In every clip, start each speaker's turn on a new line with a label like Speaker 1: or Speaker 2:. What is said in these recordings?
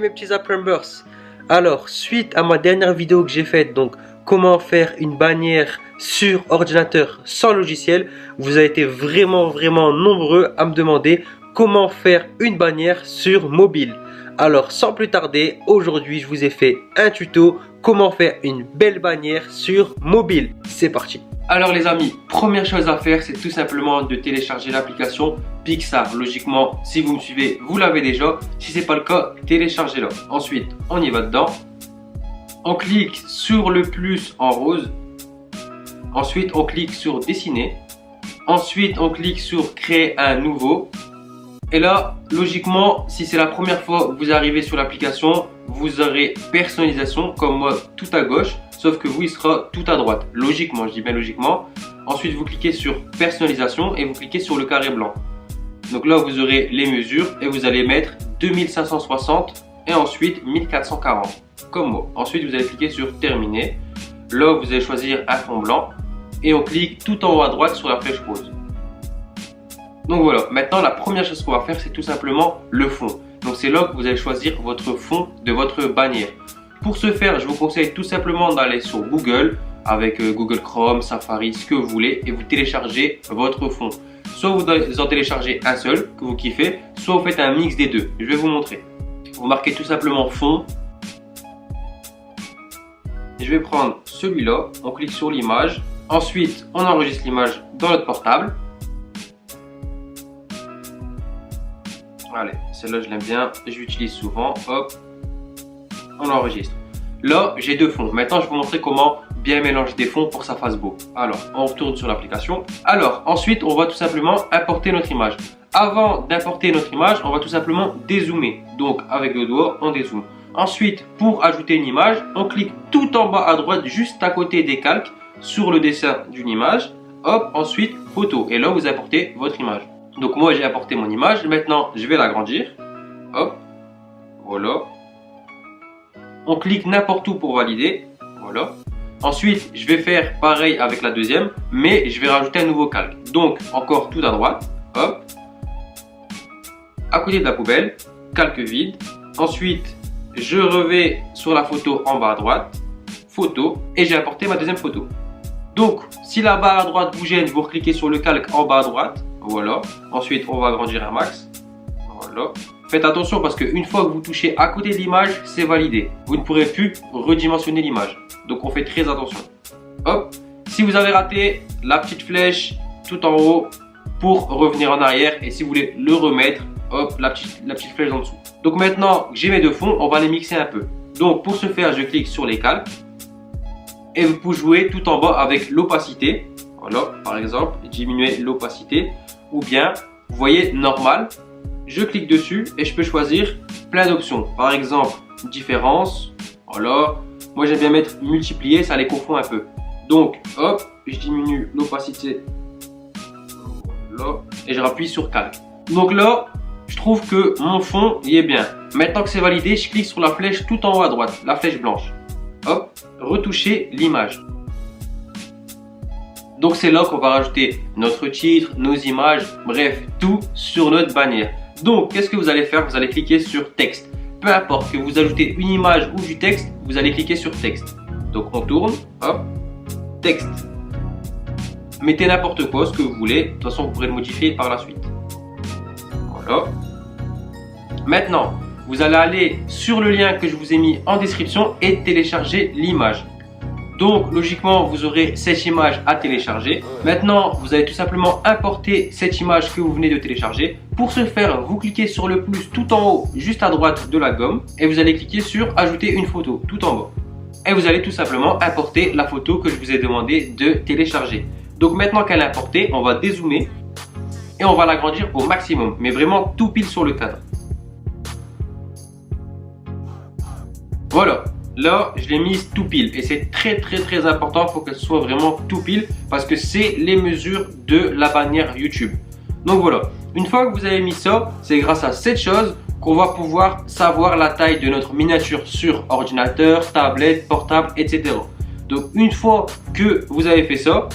Speaker 1: mes petits Apprenbers. Alors, suite à ma dernière vidéo que j'ai faite, donc comment faire une bannière sur ordinateur sans logiciel, vous avez été vraiment nombreux à me demander comment faire une bannière sur mobile. Alors, sans plus tarder, aujourd'hui je vous ai fait un tuto comment faire une belle bannière sur mobile. C'est parti. Alors les amis, première chose à faire, c'est tout simplement de télécharger l'application Pixar. Logiquement, si vous me suivez, vous l'avez déjà. Si ce n'est pas le cas, téléchargez-la. Ensuite, on y va dedans. On clique sur le plus en rose. Ensuite, on clique sur dessiner. Ensuite, on clique sur créer un nouveau. Et là, logiquement, si c'est la première fois que vous arrivez sur l'application, vous aurez personnalisation comme moi tout à gauche. Sauf que vous, il sera tout à droite. Logiquement, je dis bien logiquement. Ensuite, vous cliquez sur personnalisation et vous cliquez sur le carré blanc. Donc là, vous aurez les mesures et vous allez mettre 2560 et ensuite 1440 comme moi. Ensuite, vous allez cliquer sur terminer. Là, vous allez choisir un fond blanc et on clique tout en haut à droite sur la flèche rose. Donc voilà, maintenant la première chose qu'on va faire, c'est tout simplement le fond. Donc c'est là que vous allez choisir votre fond de votre bannière. Pour ce faire, je vous conseille tout simplement d'aller sur Google avec Google Chrome, Safari, ce que vous voulez et vous téléchargez votre fond. Soit vous en téléchargez un seul que vous kiffez, soit vous faites un mix des deux. Je vais vous montrer. Vous marquez tout simplement fond. Je vais prendre celui-là, on clique sur l'image. Ensuite, on enregistre l'image dans notre portable. Allez, celle-là je l'aime bien, je l'utilise souvent. Hop, on enregistre. Là, j'ai deux fonds. Maintenant, je vais vous montrer comment bien mélanger des fonds pour que ça fasse beau. Alors, on retourne sur l'application. Alors, ensuite, on va tout simplement importer notre image. Avant d'importer notre image, on va tout simplement dézoomer. Donc, avec le doigt, on dézoome. Ensuite, pour ajouter une image, on clique tout en bas à droite, juste à côté des calques, sur le dessin d'une image. Hop, ensuite, photo. Et là, vous importez votre image. Donc, moi, j'ai importé mon image. Maintenant, je vais l'agrandir. Hop, voilà. On clique n'importe où pour valider. Voilà. Ensuite, je vais faire pareil avec la deuxième, mais je vais rajouter un nouveau calque. Donc, encore tout à droite. Hop. À côté de la poubelle, calque vide. Ensuite, je revais sur la photo en bas à droite. Photo. Et j'ai importé ma deuxième photo. Donc, si la barre à droite vous gêne, vous recliquez sur le calque en bas à droite. Voilà. Ensuite, on va agrandir un max. Voilà. Faites attention parce qu'une fois que vous touchez à côté de l'image, c'est validé. Vous ne pourrez plus redimensionner l'image. Donc on fait très attention. Hop. Si vous avez raté, la petite flèche tout en haut pour revenir en arrière. Et si vous voulez le remettre, hop, la petite flèche en dessous. Donc maintenant que j'ai mes deux fonds, on va les mixer un peu. Donc pour ce faire, je clique sur les calques. Et vous pouvez jouer tout en bas avec l'opacité. Voilà, par exemple, diminuer l'opacité. Ou bien, vous voyez, normal. Je clique dessus et je peux choisir plein d'options. Par exemple, différence. Voilà. Moi, j'aime bien mettre multiplier, ça les confond un peu. Donc, hop, je diminue l'opacité. Voilà. Et je rappuie sur calque. Donc là, je trouve que mon fond y est bien. Maintenant que c'est validé, je clique sur la flèche tout en haut à droite, la flèche blanche. Hop, retoucher l'image. Donc, c'est là qu'on va rajouter notre titre, nos images, bref, tout sur notre bannière. Donc, qu'est-ce que vous allez faire? Vous allez cliquer sur texte. Peu importe que vous ajoutez une image ou du texte, vous allez cliquer sur texte. Donc, on tourne, hop, texte. Mettez n'importe quoi, ce que vous voulez. De toute façon, vous pourrez le modifier par la suite. Voilà. Maintenant, vous allez aller sur le lien que je vous ai mis en description et télécharger l'image. Donc, logiquement, vous aurez cette image à télécharger. Maintenant, vous allez tout simplement importer cette image que vous venez de télécharger. Pour ce faire, vous cliquez sur le plus tout en haut, juste à droite de la gomme. Et vous allez cliquer sur ajouter une photo, tout en bas. Et vous allez tout simplement importer la photo que je vous ai demandé de télécharger. Donc, maintenant qu'elle est importée, on va dézoomer. Et on va l'agrandir au maximum. Mais vraiment tout pile sur le cadre. Voilà. Là, je l'ai mise tout pile et c'est très important, il faut qu'elle soit vraiment tout pile parce que c'est les mesures de la bannière YouTube. Donc voilà, une fois que vous avez mis ça, c'est grâce à cette chose qu'on va pouvoir savoir la taille de notre miniature sur ordinateur, tablette, portable, etc. Donc une fois que vous avez fait ça,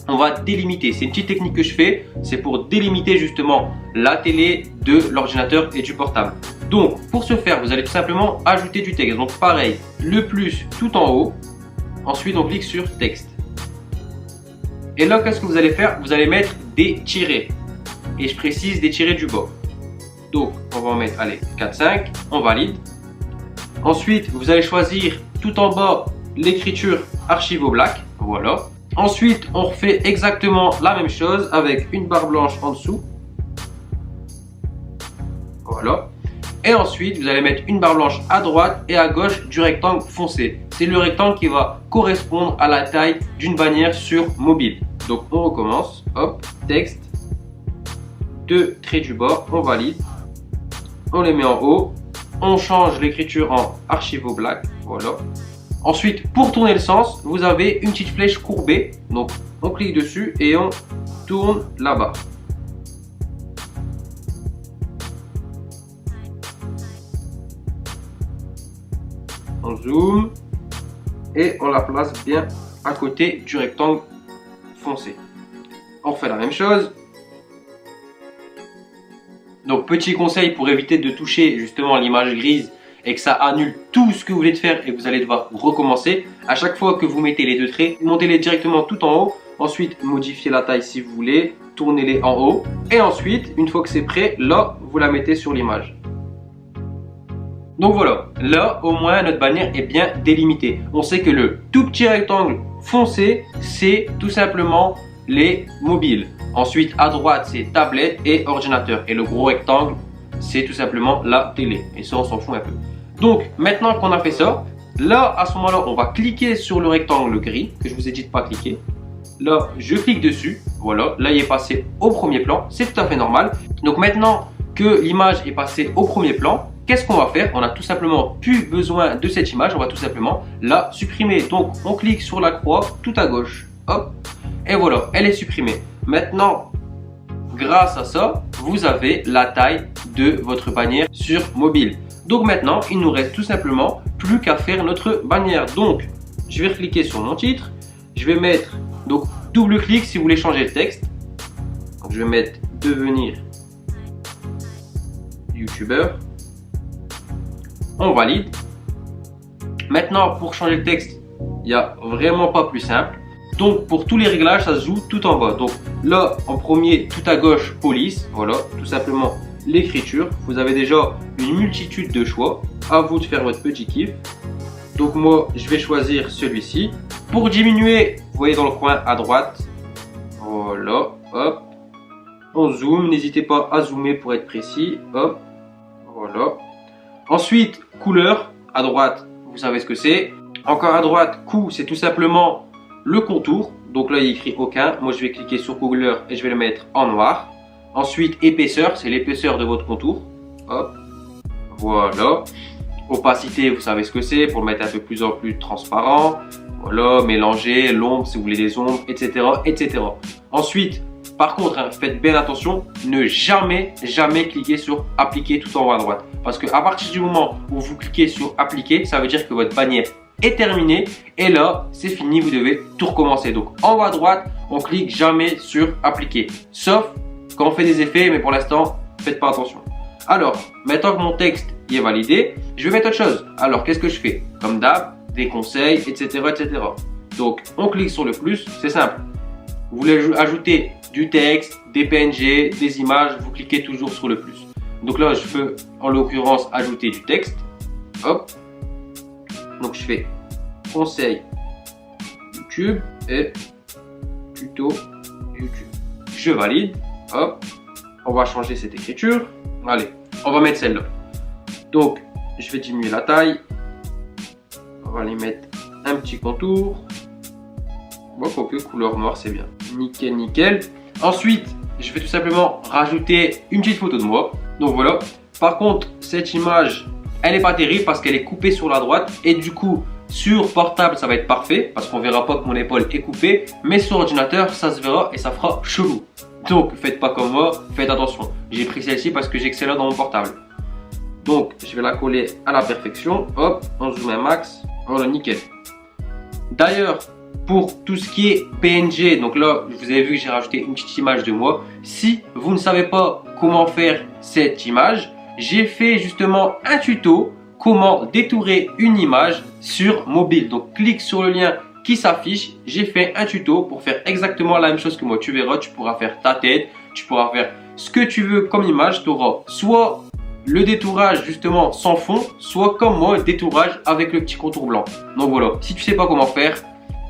Speaker 1: on va délimiter. C'est une petite technique que je fais, c'est pour délimiter justement la télé de l'ordinateur et du portable. Donc pour ce faire, vous allez tout simplement ajouter du texte. Donc pareil, le plus tout en haut. Ensuite on clique sur texte. Et là qu'est-ce que vous allez faire? Vous allez mettre des tirets. Et je précise des tirets du bas. Donc on va en mettre, allez, 4, 5, on valide. Ensuite vous allez choisir tout en bas l'écriture Archivo Black. Voilà. Ensuite on refait exactement la même chose avec une barre blanche en dessous. Voilà. Et ensuite, vous allez mettre une barre blanche à droite et à gauche du rectangle foncé. C'est le rectangle qui va correspondre à la taille d'une bannière sur mobile. Donc, on recommence. Hop, texte. 2 traits du bas, on valide. On les met en haut. On change l'écriture en Archivo Black. Voilà. Ensuite, pour tourner le sens, vous avez une petite flèche courbée. Donc, on clique dessus et on tourne là-bas. On zoome et on la place bien à côté du rectangle foncé. On refait la même chose. Donc petit conseil pour éviter de toucher justement l'image grise et que ça annule tout ce que vous voulez faire et que vous allez devoir recommencer. À chaque fois que vous mettez les 2 traits, montez-les directement tout en haut. Ensuite modifiez la taille si vous voulez, tournez-les en haut. Et ensuite, une fois que c'est prêt, là vous la mettez sur l'image. Donc voilà, là au moins notre bannière est bien délimitée. On sait que le tout petit rectangle foncé, c'est tout simplement les mobiles. Ensuite à droite c'est tablette et ordinateur. Et le gros rectangle c'est tout simplement la télé. Et ça on s'en fout un peu. Donc maintenant qu'on a fait ça, là à ce moment là on va cliquer sur le rectangle gris que je vous ai dit de pas cliquer. Là je clique dessus, voilà, là il est passé au premier plan, c'est tout à fait normal. Donc maintenant que l'image est passée au premier plan, qu'est-ce qu'on va faire? On n'a tout simplement plus besoin de cette image, on va tout simplement la supprimer. Donc on clique sur la croix tout à gauche, hop, et voilà, elle est supprimée. Maintenant, grâce à ça, vous avez la taille de votre bannière sur mobile. Donc maintenant, il nous reste tout simplement plus qu'à faire notre bannière. Donc, je vais cliquer sur mon titre, je vais mettre, donc double clic si vous voulez changer le texte. Donc, je vais mettre devenir youtubeur. On valide. Maintenant, pour changer le texte, il n'y a vraiment pas plus simple. Donc, pour tous les réglages, ça se joue tout en bas. Donc, là, en premier, tout à gauche, police. Voilà, tout simplement l'écriture. Vous avez déjà une multitude de choix. À vous de faire votre petit kiff. Donc, moi, je vais choisir celui-ci. Pour diminuer, vous voyez dans le coin à droite. Voilà, hop. On zoome. N'hésitez pas à zoomer pour être précis. Hop, voilà. Ensuite, couleur, à droite, vous savez ce que c'est. Encore à droite, coup, c'est tout simplement le contour. Donc là, il est écrit aucun. Moi, je vais cliquer sur couleur et je vais le mettre en noir. Ensuite, épaisseur, c'est l'épaisseur de votre contour. Hop, voilà. Opacité, vous savez ce que c'est, pour le mettre un peu plus en plus transparent. Voilà, mélanger, l'ombre, si vous voulez des ombres, etc., etc. Ensuite, par contre, hein, faites bien attention, ne jamais cliquer sur appliquer tout en haut à droite. Parce que à partir du moment où vous cliquez sur appliquer, ça veut dire que votre bannière est terminée. Et là, c'est fini, vous devez tout recommencer. Donc en haut à droite, on clique jamais sur appliquer. Sauf quand on fait des effets, mais pour l'instant, faites pas attention. Alors, maintenant que mon texte est validé, je vais mettre autre chose. Alors, qu'est-ce que je fais? Comme d'hab, des conseils, etc., etc. Donc, on clique sur le plus, c'est simple. Vous voulez ajouter du texte, des PNG, des images, vous cliquez toujours sur le plus. Donc là, je peux en l'occurrence ajouter du texte. Hop. Donc je fais conseil YouTube et tuto YouTube. Je valide. Hop. On va changer cette écriture. Allez, on va mettre celle-là. Donc, je vais diminuer la taille. On va les mettre un petit contour. Bon, quoique couleur noire, c'est bien. Nickel, nickel. Ensuite, je vais tout simplement rajouter une petite photo de moi. Donc voilà. Par contre, cette image, elle n'est pas terrible parce qu'elle est coupée sur la droite. Et du coup, sur portable, ça va être parfait parce qu'on verra pas que mon épaule est coupée. Mais sur ordinateur, ça se verra et ça fera chelou. Donc, faites pas comme moi, faites attention. J'ai pris celle-ci parce que j'ai que celle-là dans mon portable. Donc, je vais la coller à la perfection. Hop, on zoome un max. Voilà, nickel. D'ailleurs, pour tout ce qui est PNG, donc là, vous avez vu que j'ai rajouté une petite image de moi. Si vous ne savez pas comment faire cette image, j'ai fait justement un tuto comment détourer une image sur mobile. Donc clique sur le lien qui s'affiche, j'ai fait un tuto pour faire exactement la même chose que moi. Tu verras, tu pourras faire ta tête, tu pourras faire ce que tu veux comme image. Tu auras soit le détourage justement sans fond, soit comme moi, le détourage avec le petit contour blanc. Donc voilà, si tu sais pas comment faire,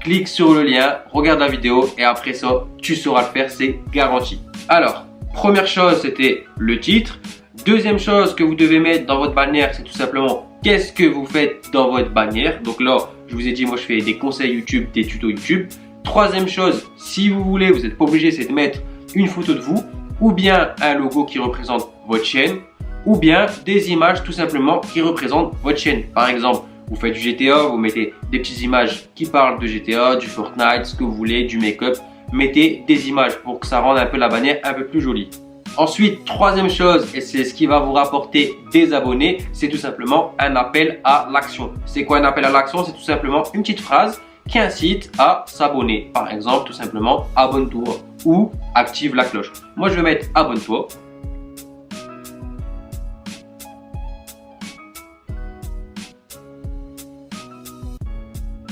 Speaker 1: clique sur le lien, regarde la vidéo et après ça, tu sauras le faire, c'est garanti. Alors, première chose, c'était le titre. Deuxième chose que vous devez mettre dans votre bannière, c'est tout simplement qu'est-ce que vous faites dans votre bannière. Donc là, je vous ai dit, moi je fais des conseils YouTube, des tutos YouTube. Troisième chose, si vous voulez, vous n'êtes pas obligé, c'est de mettre une photo de vous ou bien un logo qui représente votre chaîne ou bien des images tout simplement qui représentent votre chaîne. Par exemple, vous faites du GTA, vous mettez des petites images qui parlent de GTA, du Fortnite, ce que vous voulez, du make-up. Mettez des images pour que ça rende un peu la bannière un peu plus jolie. Ensuite, troisième chose, et c'est ce qui va vous rapporter des abonnés, c'est tout simplement un appel à l'action. C'est quoi un appel à l'action? C'est tout simplement une petite phrase qui incite à s'abonner. Par exemple, tout simplement, abonne-toi ou active la cloche. Moi, je vais mettre abonne-toi.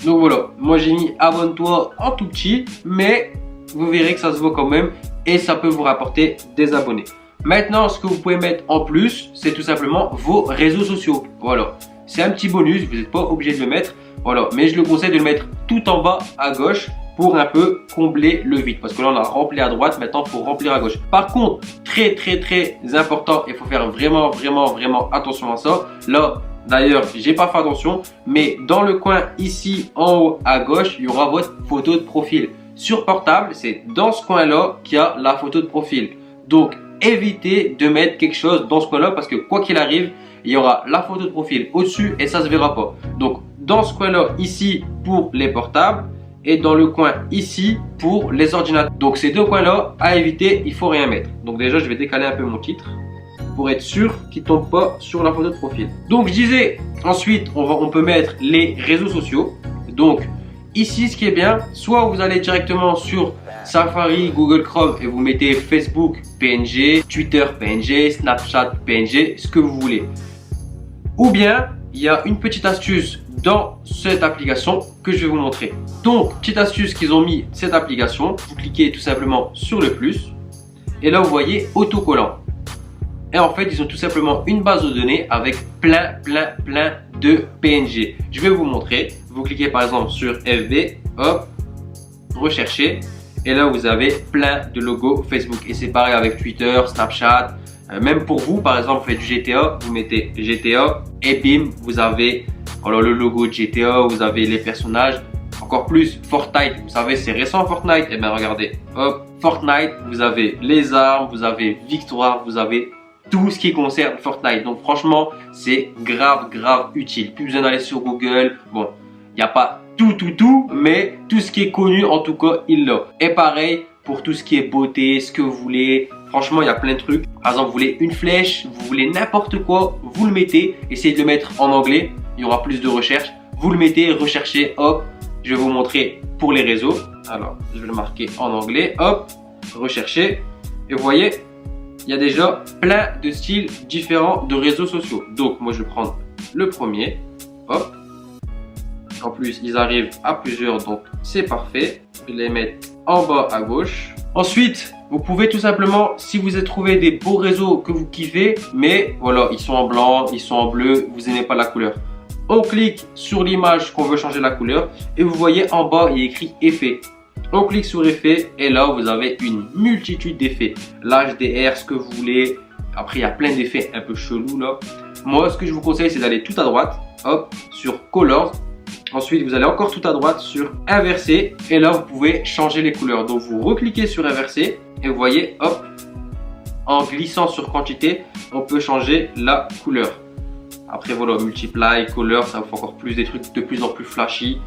Speaker 1: Donc voilà, moi j'ai mis abonne-toi en tout petit, mais vous verrez que ça se voit quand même et ça peut vous rapporter des abonnés. Maintenant, ce que vous pouvez mettre en plus, c'est tout simplement vos réseaux sociaux. Voilà, c'est un petit bonus, vous n'êtes pas obligé de le mettre. Voilà, mais je le conseille de le mettre tout en bas à gauche pour un peu combler le vide. Parce que là, on a rempli à droite, maintenant il faut remplir à gauche. Par contre, très important, il faut faire vraiment attention à ça. Là, d'ailleurs, j'ai pas fait attention, mais dans le coin ici en haut à gauche, il y aura votre photo de profil. Sur portable, c'est dans ce coin-là qu'il y a la photo de profil. Donc, évitez de mettre quelque chose dans ce coin-là parce que quoi qu'il arrive, il y aura la photo de profil au-dessus et ça se verra pas. Donc, dans ce coin-là, ici pour les portables et dans le coin ici pour les ordinateurs. Donc, ces deux coins-là à éviter, il faut rien mettre. Donc, déjà, je vais décaler un peu mon titre pour être sûr qu'il ne tombe pas sur la photo de profil. Donc, je disais, ensuite, on peut mettre les réseaux sociaux. Donc, ici, ce qui est bien, soit vous allez directement sur Safari, Google Chrome et vous mettez Facebook PNG, Twitter PNG, Snapchat PNG, ce que vous voulez. Ou bien, il y a une petite astuce dans cette application que je vais vous montrer. Donc, petite astuce qu'ils ont mis cette application, vous cliquez tout simplement sur le plus et là, vous voyez autocollant. Et en fait, ils ont tout simplement une base de données avec plein de PNG. Je vais vous montrer. Vous cliquez par exemple sur FB, hop, recherchez. Et là, vous avez plein de logos Facebook. Et c'est pareil avec Twitter, Snapchat. Même pour vous, par exemple, vous faites du GTA, vous mettez GTA et bim, vous avez alors, le logo de GTA, vous avez les personnages. Encore plus, Fortnite, vous savez, c'est récent Fortnite. Et bien regardez, hop, Fortnite, vous avez les armes, vous avez Victoire, vous avez tout ce qui concerne Fortnite. Donc franchement, c'est grave utile. Plus besoin d'aller sur Google. Bon, il n'y a pas tout, mais tout ce qui est connu, en tout cas, il l'a. Et pareil, pour tout ce qui est beauté, ce que vous voulez. Franchement, il y a plein de trucs. Par exemple, vous voulez une flèche, vous voulez n'importe quoi, vous le mettez. Essayez de le mettre en anglais, il y aura plus de recherche. Vous le mettez, recherchez, hop. Je vais vous montrer pour les réseaux. Alors, je vais le marquer en anglais, hop, recherchez. Et vous voyez, il y a déjà plein de styles différents de réseaux sociaux. Donc, moi, je vais prendre le premier. Hop. En plus, ils arrivent à plusieurs, donc c'est parfait. Je vais les mettre en bas à gauche. Ensuite, vous pouvez tout simplement, si vous avez trouvé des beaux réseaux que vous kiffez, mais voilà, ils sont en blanc, ils sont en bleu, vous n'aimez pas la couleur. On clique sur l'image qu'on veut changer la couleur et vous voyez en bas, il y a écrit effet. On clique sur effet et là, vous avez une multitude d'effets. L'HDR, ce que vous voulez. Après, il y a plein d'effets un peu chelous là. Moi, ce que je vous conseille, c'est d'aller tout à droite. Hop, sur Colors. Ensuite, vous allez encore tout à droite sur Inverser. Et là, vous pouvez changer les couleurs. Donc, vous recliquez sur Inverser et vous voyez, hop, en glissant sur Quantité, on peut changer la couleur. Après, voilà, Multiply, Color, ça vous fait encore plus des trucs de plus en plus flashy.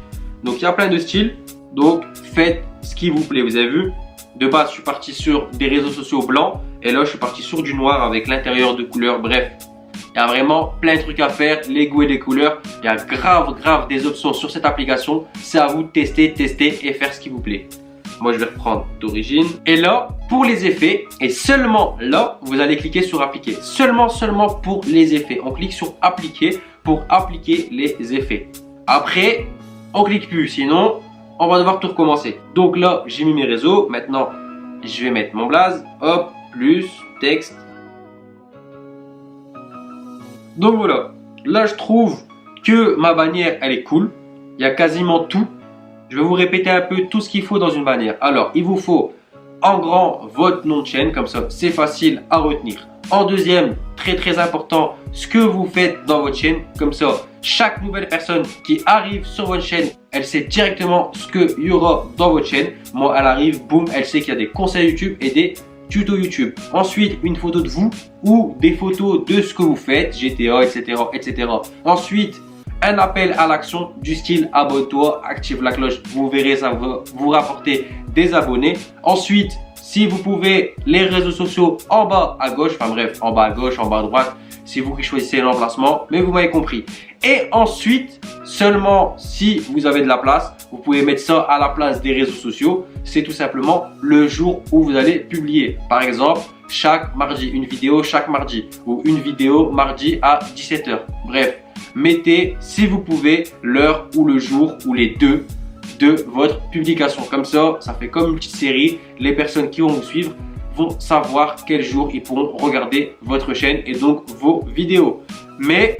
Speaker 1: Donc, il y a plein de styles. Donc, faites ce qui vous plaît. Vous avez vu, de base, je suis parti sur des réseaux sociaux blancs. Et là, je suis parti sur du noir avec l'intérieur de couleurs. Bref, il y a vraiment plein de trucs à faire. Les goûts et les couleurs. Il y a grave des options sur cette application. C'est à vous de tester et faire ce qui vous plaît. Moi je vais reprendre d'origine. Et là, pour les effets, et seulement là, vous allez cliquer sur appliquer. Seulement pour les effets. On clique sur appliquer pour appliquer les effets. Après, on clique plus, sinon on va devoir tout recommencer. Donc là, j'ai mis mes réseaux. Maintenant, je vais mettre mon blaze. Hop, plus, texte. Donc voilà. Là, je trouve que ma bannière, elle est cool. Il y a quasiment tout. Je vais vous répéter un peu tout ce qu'il faut dans une bannière. Alors, il vous faut en grand votre nom de chaîne, comme ça, c'est facile à retenir. En deuxième, très important, ce que vous faites dans votre chaîne, comme ça, chaque nouvelle personne qui arrive sur votre chaîne, elle sait directement ce qu'il y aura dans votre chaîne. Moi, elle arrive, boum, elle sait qu'il y a des conseils YouTube et des tutos YouTube. Ensuite, une photo de vous ou des photos de ce que vous faites, GTA, etc. Ensuite, un appel à l'action du style abonne-toi, active la cloche, vous verrez, ça va vous rapporter des abonnés. Ensuite, si vous pouvez, les réseaux sociaux en bas à gauche, enfin bref, en bas à gauche, en bas à droite, c'est vous qui choisissez l'emplacement, mais vous m'avez compris. Et ensuite, seulement si vous avez de la place, vous pouvez mettre ça à la place des réseaux sociaux. C'est tout simplement le jour où vous allez publier. Par exemple, chaque mardi, une vidéo chaque mardi ou une vidéo mardi à 17 h. Bref, mettez si vous pouvez l'heure ou le jour ou les deux de votre publication. Comme ça, ça fait comme une petite série. Les personnes qui vont vous suivre vont savoir quel jour ils pourront regarder votre chaîne et donc vos vidéos. Mais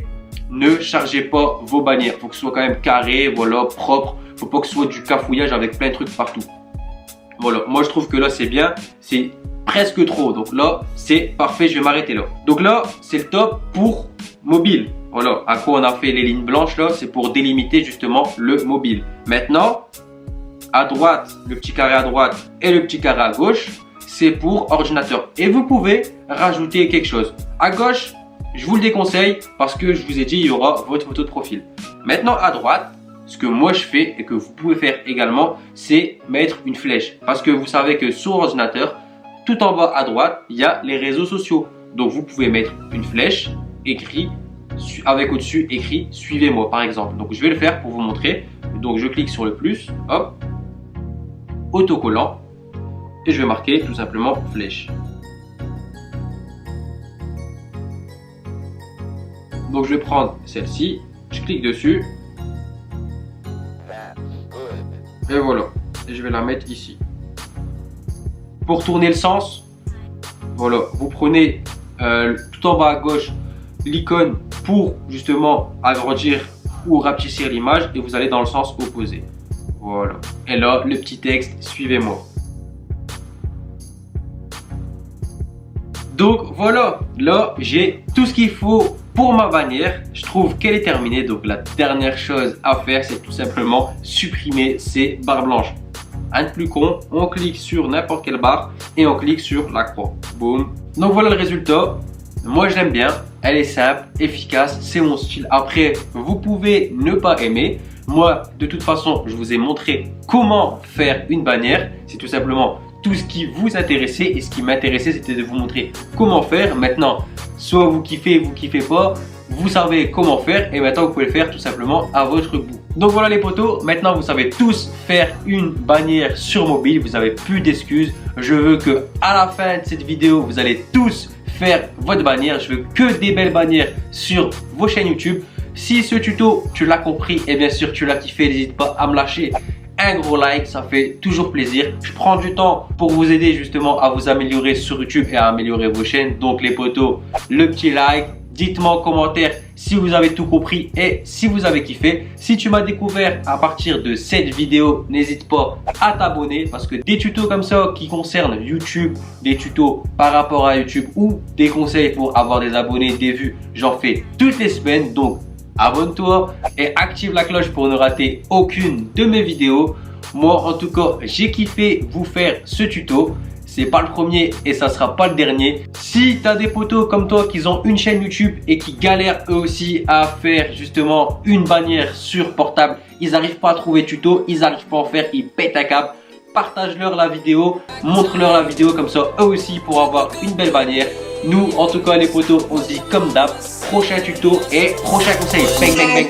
Speaker 1: ne chargez pas vos bannières. Il faut que ce soit quand même carré, voilà, propre. Il ne faut pas que ce soit du cafouillage avec plein de trucs partout. Voilà, moi je trouve que là c'est bien. C'est presque trop. Donc là, c'est parfait. Je vais m'arrêter là. Donc là, c'est le top pour mobile. Voilà, à quoi on a fait les lignes blanches là, c'est pour délimiter justement le mobile. Maintenant, à droite, le petit carré à droite et le petit carré à gauche, c'est pour ordinateur. Et vous pouvez rajouter quelque chose. À gauche, je vous le déconseille parce que je vous ai dit, il y aura votre photo de profil. Maintenant, à droite, ce que moi je fais et que vous pouvez faire également, c'est mettre une flèche. Parce que vous savez que sur ordinateur, tout en bas à droite, il y a les réseaux sociaux. Donc vous pouvez mettre une flèche, écrit, avec au-dessus écrit suivez-moi par exemple. Donc je vais le faire pour vous montrer. Donc je clique sur le plus, hop, autocollant et je vais marquer tout simplement flèche. Donc je vais prendre celle-ci, je clique dessus et voilà, et je vais la mettre ici. Pour tourner le sens, voilà, vous prenez tout en bas à gauche l'icône pour justement agrandir ou rapetisser l'image et vous allez dans le sens opposé. Voilà. Et là, le petit texte, suivez-moi. Donc voilà, là j'ai tout ce qu'il faut pour ma bannière. Je trouve qu'elle est terminée. Donc la dernière chose à faire, c'est tout simplement supprimer ces barres blanches. Un de plus con, on clique sur n'importe quelle barre et on clique sur la croix. Boum. Donc voilà le résultat. Moi je l'aime bien, elle est simple, efficace, c'est mon style. Après, vous pouvez ne pas aimer. Moi, de toute façon, je vous ai montré comment faire une bannière. C'est tout simplement tout ce qui vous intéressait et ce qui m'intéressait, c'était de vous montrer comment faire. Maintenant, soit vous kiffez pas, vous savez comment faire et maintenant vous pouvez le faire tout simplement à votre goût. Donc voilà les potos, maintenant vous savez tous faire une bannière sur mobile, vous n'avez plus d'excuses. Je veux que à la fin de cette vidéo, vous allez tous faire votre bannière. Je veux que des belles bannières sur vos chaînes YouTube. Si ce tuto tu l'as compris et bien sûr tu l'as kiffé, n'hésite pas à me lâcher un gros like, ça fait toujours plaisir. Je prends du temps pour vous aider justement à vous améliorer sur YouTube et à améliorer vos chaînes. Donc les potos, le petit like, dites-moi en commentaire si vous avez tout compris et si vous avez kiffé. Si tu m'as découvert à partir de cette vidéo, n'hésite pas à t'abonner parce que des tutos comme ça qui concernent YouTube, des tutos par rapport à YouTube ou des conseils pour avoir des abonnés, des vues, j'en fais toutes les semaines. Donc abonne-toi et active la cloche pour ne rater aucune de mes vidéos. Moi en tout cas, j'ai kiffé vous faire ce tuto. C'est pas le premier et ça sera pas le dernier. Si tu as des potos comme toi qui ont une chaîne YouTube et qui galèrent eux aussi à faire justement une bannière sur portable, ils n'arrivent pas à trouver tuto, ils n'arrivent pas à en faire, ils pètent un câble, partage-leur la vidéo, montre-leur la vidéo comme ça eux aussi pour avoir une belle bannière. Nous en tout cas les potos, on se dit comme d'hab, prochain tuto et prochain conseil. Bang bang bang.